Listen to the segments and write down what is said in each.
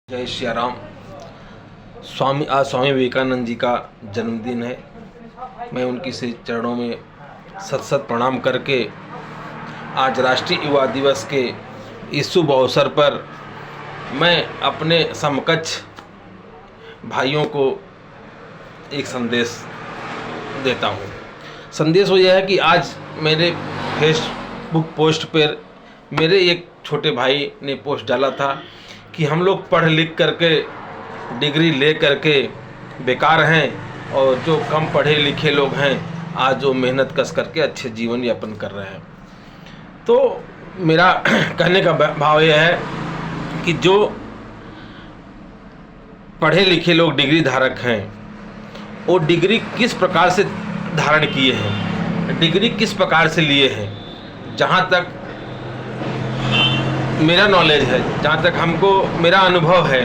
जय श्री राम। आज स्वामी विवेकानंद जी का जन्मदिन है। मैं उनकी से चरणों में सत सत प्रणाम करके आज राष्ट्रीय युवा दिवस के इस शुभ अवसर पर मैं अपने समकक्ष भाइयों को एक संदेश देता हूँ। संदेश वो यह है कि आज मेरे फेसबुक पोस्ट पर मेरे एक छोटे भाई ने पोस्ट डाला था कि हम लोग पढ़ लिख करके डिग्री ले करके बेकार हैं और जो कम पढ़े लिखे लोग हैं आज जो मेहनत कस करके अच्छे जीवन यापन कर रहे हैं। तो मेरा कहने का भाव यह है कि जो पढ़े लिखे लोग डिग्री धारक हैं वो डिग्री किस प्रकार से धारण किए हैं, डिग्री किस प्रकार से लिए हैं। जहाँ तक मेरा नॉलेज है, जहाँ तक हमको मेरा अनुभव है,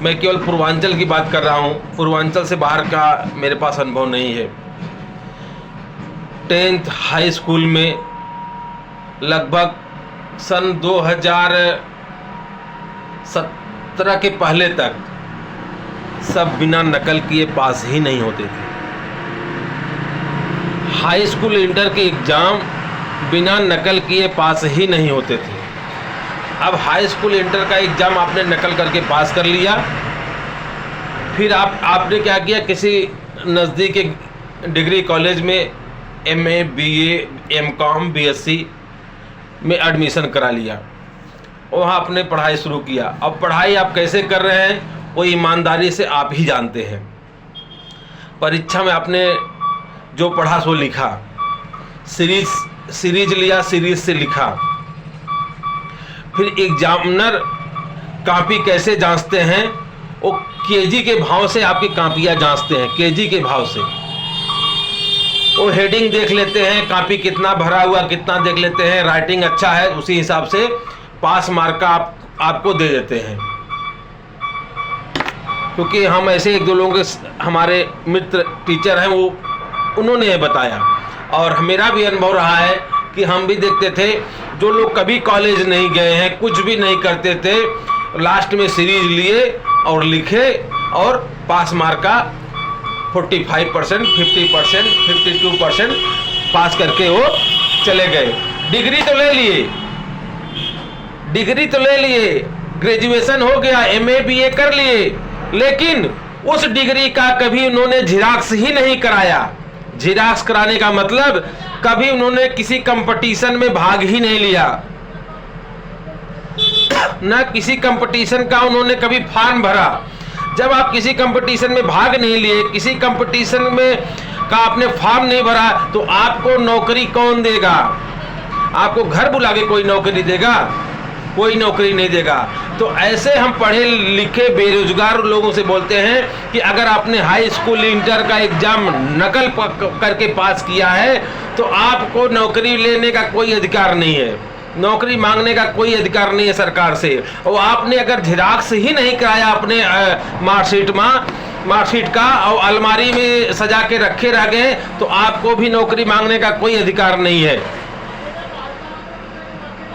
मैं केवल पूर्वांचल की बात कर रहा हूँ, पूर्वांचल से बाहर का मेरे पास अनुभव नहीं है। 10th हाई स्कूल में लगभग सन 2017 के पहले तक सब बिना नकल किए पास ही नहीं होते थे। हाई स्कूल इंटर के एग्ज़ाम बिना नकल किए पास ही नहीं होते थे। अब हाई स्कूल इंटर का एग्ज़ाम आपने नकल करके पास कर लिया, फिर आपने क्या किया, किसी नज़दीक के डिग्री कॉलेज में MA BA MCOM BSc में एडमिशन करा लिया, वहाँ आपने पढ़ाई शुरू किया। अब पढ़ाई आप कैसे कर रहे हैं वो ईमानदारी से आप ही जानते हैं। परीक्षा में आपने जो पढ़ा सो लिखा, सीरीज लिया, सीरीज से लिखा। फिर एग्जामिनर कॉपी कैसे जांचते हैं, वो केजी के भाव से आपकी कॉपियाँ जांचते हैं, केजी के भाव से। वो हेडिंग देख लेते हैं, कॉपी कितना भरा हुआ कितना देख लेते हैं, राइटिंग अच्छा है उसी हिसाब से पास मार्क का आपको दे देते हैं। क्योंकि हम ऐसे एक दो लोगों के हमारे मित्र टीचर हैं, वो उन्होंने ये बताया और मेरा भी अनुभव रहा है कि हम भी देखते थे जो लोग कभी कॉलेज नहीं गए हैं, कुछ भी नहीं करते थे, लास्ट में सीरीज लिए और लिखे और पास मार्क का 45%, 50%, 52% पास करके वो चले गए। डिग्री तो ले लिए, ग्रेजुएशन हो गया, MA BA कर लिए, लेकिन उस डिग्री का कभी उन्होंने झेरॉक्स ही नहीं कराया। झेरॉक्स कराने का मतलब कभी उन्होंने किसी कंपटीशन में भाग ही नहीं लिया, ना किसी कंपटीशन का उन्होंने कभी फॉर्म भरा। जब आप किसी कंपटीशन में भाग नहीं लिए, किसी कंपटीशन में का आपने फॉर्म नहीं भरा, तो आपको नौकरी कौन देगा? आपको घर बुला के कोई नौकरी देगा? कोई नौकरी नहीं देगा। तो ऐसे हम पढ़े लिखे बेरोजगार लोगों से बोलते हैं कि अगर आपने हाई स्कूल इंटर का एग्जाम नकल करके पास किया है तो आपको नौकरी लेने का कोई अधिकार नहीं है, नौकरी मांगने का कोई अधिकार नहीं है सरकार से। और आपने अगर झेरॉक्स ही नहीं कराया अपने मार्कशीट का और अलमारी में सजा के रखे रह गए तो आपको भी नौकरी मांगने का कोई अधिकार नहीं है।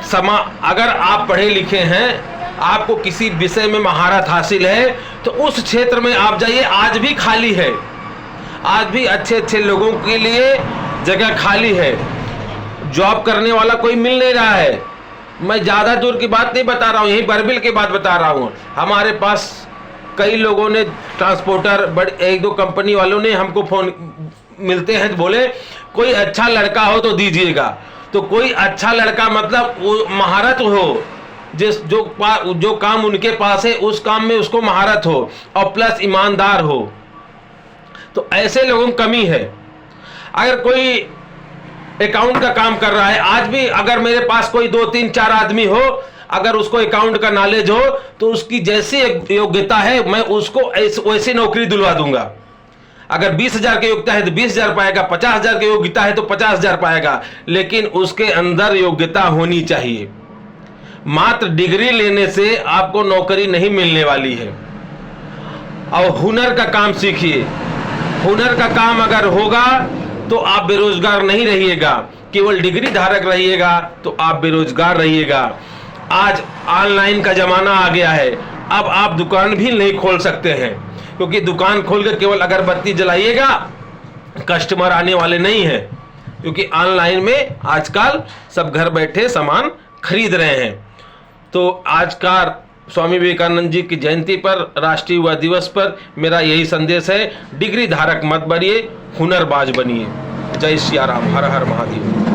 अगर आप पढ़े लिखे हैं, आपको किसी विषय में महारत हासिल है तो उस क्षेत्र में आप जाइए, आज भी खाली है, आज भी अच्छे अच्छे लोगों के लिए जगह खाली है। जॉब करने वाला कोई मिल नहीं रहा है। मैं ज़्यादा दूर की बात नहीं बता रहा हूँ, यही बरबिल की बात बता रहा हूँ। हमारे पास कई लोगों ने ट्रांसपोर्टर एक दो कंपनी वालों ने हमको फोन मिलते हैं तो बोले कोई अच्छा लड़का हो तो दीजिएगा। तो कोई अच्छा लड़का मतलब वो महारत हो, जो काम उनके पास है उस काम में उसको महारत हो और प्लस ईमानदार हो। तो ऐसे लोगों की कमी है। अगर कोई अकाउंट का काम कर रहा है, आज भी अगर मेरे पास कोई 2 3 4 आदमी हो, अगर उसको अकाउंट का नॉलेज हो तो उसकी जैसी योग्यता है मैं उसको वैसी नौकरी दिलवा दूंगा। अगर 20,000 की योग्यता है तो 20,000 पाएगा, 50,000 की योग्यता है तो 50,000 पाएगा, लेकिन उसके अंदर योग्यता होनी चाहिए। मात्र डिग्री लेने से आपको नौकरी नहीं मिलने वाली है। और हुनर का काम सीखिए। हुनर का काम अगर होगा तो आप बेरोजगार नहीं रहिएगा, केवल डिग्री धारक रहिएगा तो आप बेरोजगार रहिएगा। आज ऑनलाइन का ज़माना आ गया है, अब आप दुकान भी नहीं खोल सकते हैं, क्योंकि दुकान खोल कर केवल अगरबत्ती जलाइएगा, कस्टमर आने वाले नहीं हैं, क्योंकि ऑनलाइन में आजकल सब घर बैठे सामान खरीद रहे हैं। तो आज का स्वामी विवेकानंद जी की जयंती पर, राष्ट्रीय युवा दिवस पर मेरा यही संदेश है, डिग्री धारक मत बनिए, हुनरबाज बनिए। जय सिया राम, हर हर महादेव।